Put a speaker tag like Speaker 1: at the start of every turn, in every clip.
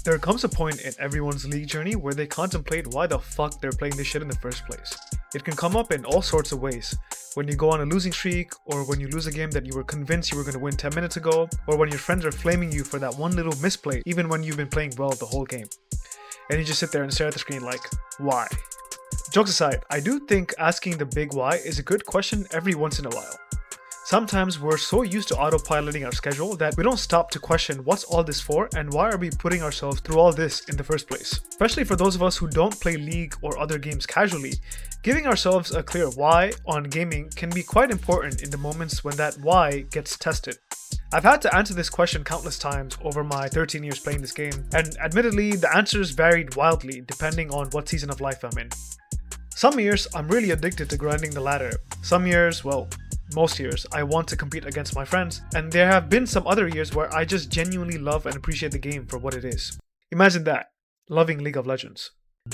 Speaker 1: There comes a point in everyone's league journey where they contemplate why the fuck they're playing this shit in the first place. It can come up in all sorts of ways. When you go on a losing streak, or when you lose a game that you were convinced you were going to win 10 minutes ago, or when your friends are flaming you for that one little misplay even when you've been playing well the whole game. And you just sit there and stare at the screen like, why? Jokes aside, I do think asking the big why is a good question every once in a while. Sometimes we're so used to autopiloting our schedule that we don't stop to question what's all this for and why are we putting ourselves through all this in the first place. Especially for those of us who don't play League or other games casually, giving ourselves a clear why on gaming can be quite important in the moments when that why gets tested. I've had to answer this question countless times over my 13 years playing this game, and admittedly the answers varied wildly depending on what season of life I'm in. Some years I'm really addicted to grinding the ladder. Some years, well, most years, I want to compete against my friends, and there have been some other years where I just genuinely love and appreciate the game for what it is. Imagine that, loving League of Legends.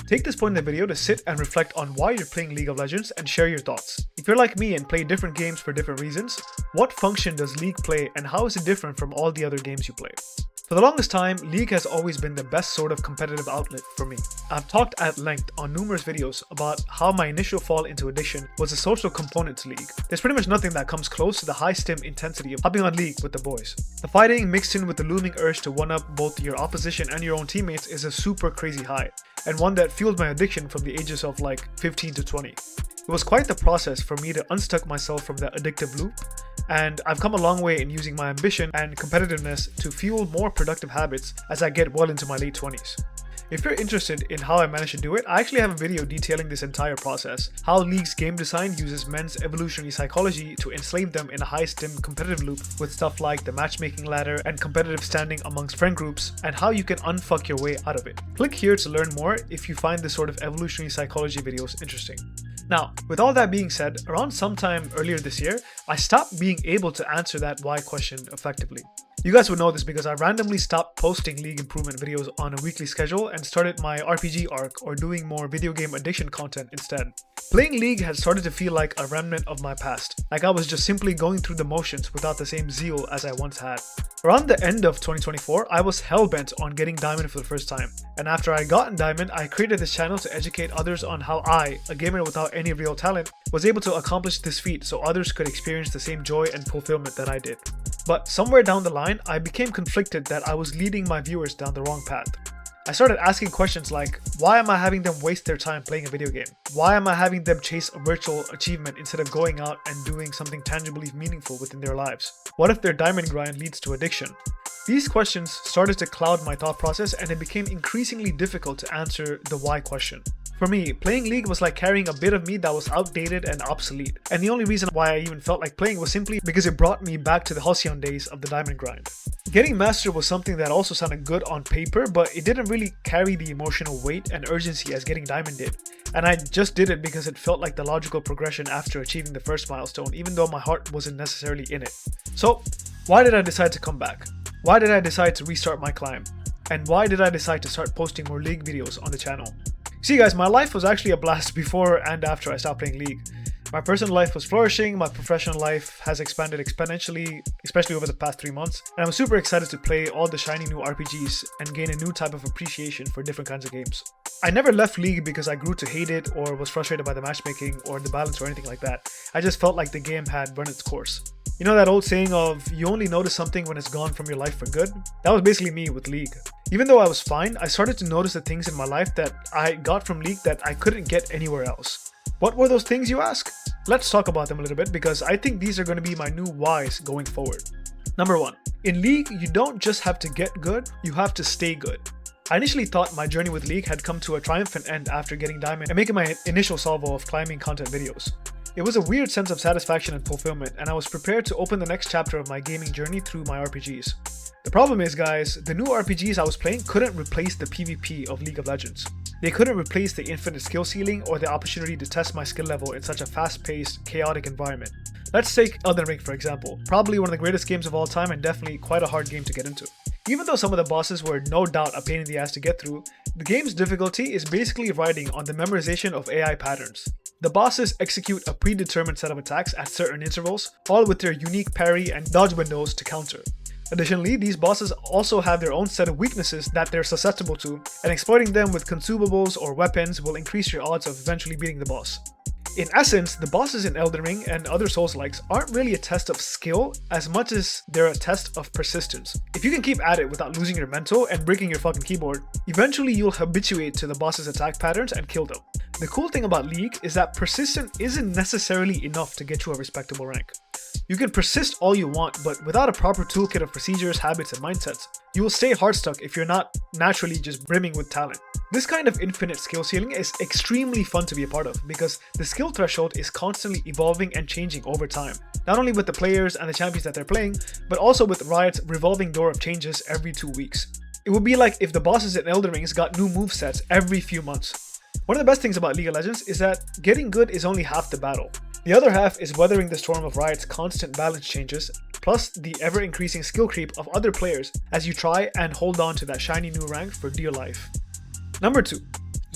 Speaker 1: Take this point in the video to sit and reflect on why you're playing League of Legends and share your thoughts. If you're like me and play different games for different reasons, what function does League play and how is it different from all the other games you play? For the longest time, League has always been the best sort of competitive outlet for me. I've talked at length on numerous videos about how my initial fall into addiction was a social component to League. There's pretty much nothing that comes close to the high stim intensity of hopping on League with the boys. The fighting mixed in with the looming urge to one-up both your opposition and your own teammates is a super crazy high, and one that fueled my addiction from the ages of like 15 to 20. It was quite the process for me to unstuck myself from that addictive loop, and I've come a long way in using my ambition and competitiveness to fuel more productive habits as I get well into my late 20s. If you're interested in how I managed to do it, I actually have a video detailing this entire process, how League's game design uses men's evolutionary psychology to enslave them in a high-stim competitive loop with stuff like the matchmaking ladder and competitive standing amongst friend groups, and how you can unfuck your way out of it. Click here to learn more if you find this sort of evolutionary psychology videos interesting. Now, with all that being said, around sometime earlier this year, I stopped being able to answer that why question effectively. You guys would know this because I randomly stopped posting League improvement videos on a weekly schedule and started my RPG arc or doing more video game addiction content instead. Playing League had started to feel like a remnant of my past, like I was just simply going through the motions without the same zeal as I once had. Around the end of 2024, I was hell-bent on getting Diamond for the first time, and after I got Diamond, I created this channel to educate others on how I, a gamer without any real talent, was able to accomplish this feat so others could experience the same joy and fulfillment that I did. But somewhere down the line, I became conflicted that I was leading my viewers down the wrong path. I started asking questions like, why am I having them waste their time playing a video game? Why am I having them chase a virtual achievement instead of going out and doing something tangibly meaningful within their lives? What if their diamond grind leads to addiction? These questions started to cloud my thought process, and it became increasingly difficult to answer the why question. For me, playing League was like carrying a bit of me that was outdated and obsolete, and the only reason why I even felt like playing was simply because it brought me back to the halcyon days of the diamond grind. Getting Master was something that also sounded good on paper, but it didn't really carry the emotional weight and urgency as getting Diamond did. And I just did it because it felt like the logical progression after achieving the first milestone, even though my heart wasn't necessarily in it. So, why did I decide to come back? Why did I decide to restart my climb? And why did I decide to start posting more League videos on the channel? See guys, my life was actually a blast before and after I stopped playing League. My personal life was flourishing, my professional life has expanded exponentially, especially over the past 3 months, and I'm super excited to play all the shiny new RPGs and gain a new type of appreciation for different kinds of games. I never left League because I grew to hate it or was frustrated by the matchmaking or the balance or anything like that. I just felt like the game had run its course. You know that old saying of, you only notice something when it's gone from your life for good? That was basically me with League. Even though I was fine, I started to notice the things in my life that I got from League that I couldn't get anywhere else. What were those things, you ask? Let's talk about them a little bit because I think these are going to be my new whys going forward. Number 1. In League, you don't just have to get good, you have to stay good. I initially thought my journey with League had come to a triumphant end after getting Diamond and making my initial salvo of climbing content videos. It was a weird sense of satisfaction and fulfillment, and I was prepared to open the next chapter of my gaming journey through my RPGs. The problem is, guys, the new RPGs I was playing couldn't replace the PvP of League of Legends. They couldn't replace the infinite skill ceiling or the opportunity to test my skill level in such a fast-paced, chaotic environment. Let's take Elden Ring for example, probably one of the greatest games of all time and definitely quite a hard game to get into. Even though some of the bosses were no doubt a pain in the ass to get through, the game's difficulty is basically riding on the memorization of AI patterns. The bosses execute a predetermined set of attacks at certain intervals, all with their unique parry and dodge windows to counter. Additionally, these bosses also have their own set of weaknesses that they're susceptible to, and exploiting them with consumables or weapons will increase your odds of eventually beating the boss. In essence, the bosses in Elden Ring and other Souls-likes aren't really a test of skill as much as they're a test of persistence. If you can keep at it without losing your mental and breaking your fucking keyboard, eventually you'll habituate to the boss's attack patterns and kill them. The cool thing about League is that persistent isn't necessarily enough to get you a respectable rank. You can persist all you want, but without a proper toolkit of procedures, habits, and mindsets, you will stay hard stuck if you're not naturally just brimming with talent. This kind of infinite skill ceiling is extremely fun to be a part of because the skill threshold is constantly evolving and changing over time. Not only with the players and the champions that they're playing, but also with Riot's revolving door of changes every 2 weeks. It would be like if the bosses in Elden Ring got new movesets every few months. One of the best things about League of Legends is that getting good is only half the battle. The other half is weathering the storm of Riot's constant balance changes, plus the ever-increasing skill creep of other players as you try and hold on to that shiny new rank for dear life. Number 2.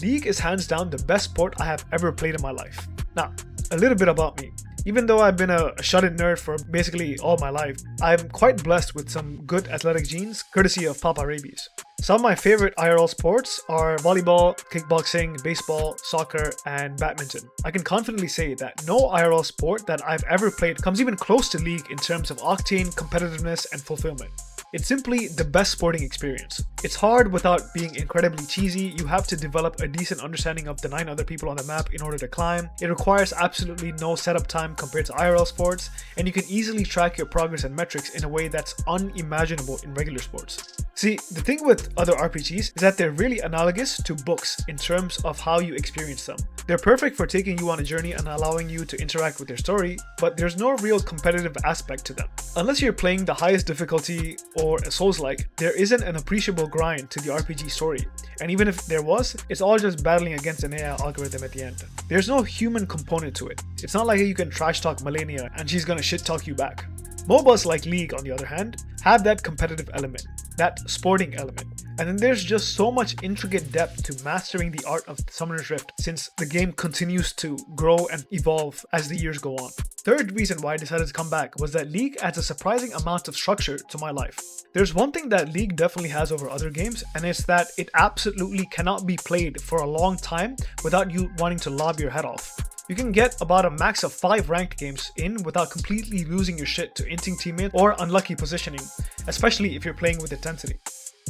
Speaker 1: League is hands down the best sport I have ever played in my life. Now, a little bit about me. Even though I've been a shut-in nerd for basically all my life, I'm quite blessed with some good athletic genes, courtesy of Papa Raybees. Some of my favorite IRL sports are volleyball, kickboxing, baseball, soccer, and badminton. I can confidently say that no IRL sport that I've ever played comes even close to League in terms of octane, competitiveness, and fulfillment. It's simply the best sporting experience. It's hard without being incredibly cheesy. You have to develop a decent understanding of the 9 other people on the map in order to climb. It requires absolutely no setup time compared to IRL sports, and you can easily track your progress and metrics in a way that's unimaginable in regular sports. See, the thing with other RPGs is that they're really analogous to books in terms of how you experience them. They're perfect for taking you on a journey and allowing you to interact with their story, but there's no real competitive aspect to them. Unless you're playing the highest difficulty or a Souls-like, there isn't an appreciable grind to the RPG story. And even if there was, it's all just battling against an AI algorithm at the end. There's no human component to it. It's not like you can trash talk Malenia and she's gonna shit talk you back. MOBAs like League, on the other hand, have that competitive element, that sporting element. And then there's just so much intricate depth to mastering the art of Summoner's Rift since the game continues to grow and evolve as the years go on. Third reason why I decided to come back was that League adds a surprising amount of structure to my life. There's one thing that League definitely has over other games, and it's that it absolutely cannot be played for a long time without you wanting to lob your head off. You can get about a max of 5 ranked games in without completely losing your shit to inting teammates or unlucky positioning, especially if you're playing with intensity.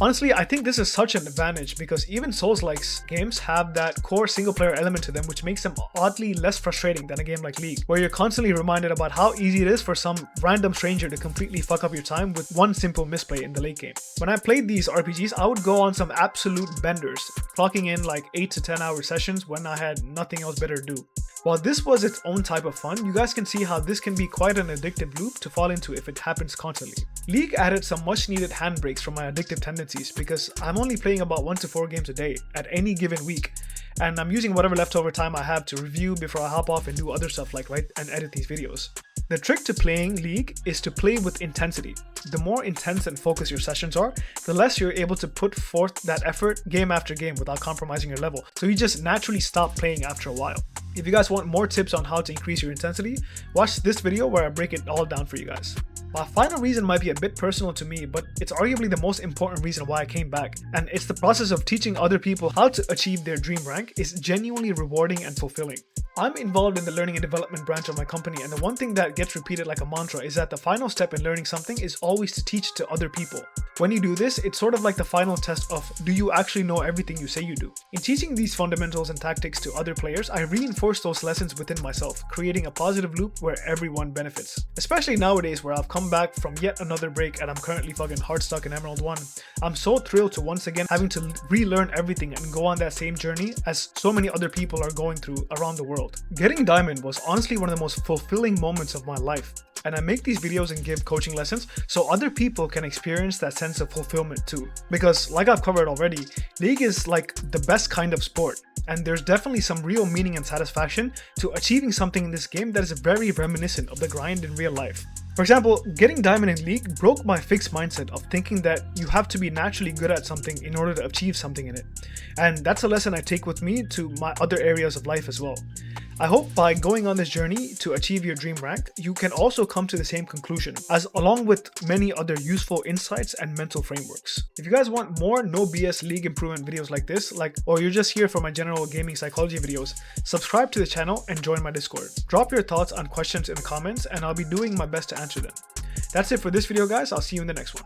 Speaker 1: Honestly, I think this is such an advantage because even Souls-like games have that core single-player element to them which makes them oddly less frustrating than a game like League, where you're constantly reminded about how easy it is for some random stranger to completely fuck up your time with one simple misplay in the late game. When I played these RPGs, I would go on some absolute benders, clocking in like 8 to 10 hour sessions when I had nothing else better to do. While this was its own type of fun, you guys can see how this can be quite an addictive loop to fall into if it happens constantly. League added some much needed handbrakes from my addictive tendencies because I'm only playing about 1 to 4 games a day at any given week, and I'm using whatever leftover time I have to review before I hop off and do other stuff like write and edit these videos. The trick to playing League is to play with intensity. The more intense and focused your sessions are, the less you're able to put forth that effort game after game without compromising your level, so you just naturally stop playing after a while. If you guys want more tips on how to increase your intensity, watch this video where I break it all down for you guys. My final reason might be a bit personal to me, but it's arguably the most important reason why I came back, and it's the process of teaching other people how to achieve their dream rank is genuinely rewarding and fulfilling. I'm involved in the learning and development branch of my company, and the one thing that gets repeated like a mantra is that the final step in learning something is always to teach to other people. When you do this, it's sort of like the final test of do you actually know everything you say you do. In teaching these fundamentals and tactics to other players, I reinforce those lessons within myself, creating a positive loop where everyone benefits. Especially nowadays where I've come back from yet another break and I'm currently fucking hard stuck in Emerald 1. I'm so thrilled to once again having to relearn everything and go on that same journey as so many other people are going through around the world. Getting Diamond was honestly one of the most fulfilling moments of my life. And I make these videos and give coaching lessons so other people can experience that sense of fulfillment too. Because like I've covered already, League is like the best kind of sport, and there's definitely some real meaning and satisfaction to achieving something in this game that is very reminiscent of the grind in real life. For example, getting Diamond in League broke my fixed mindset of thinking that you have to be naturally good at something in order to achieve something in it. And that's a lesson I take with me to my other areas of life as well. I hope by going on this journey to achieve your dream rank, you can also come to the same conclusion, as along with many other useful insights and mental frameworks. If you guys want more no BS league improvement videos like this, or you're just here for my general gaming psychology videos, subscribe to the channel and join my Discord. Drop your thoughts on questions in the comments and I'll be doing my best to answer them. That's it for this video, guys. I'll see you in the next one.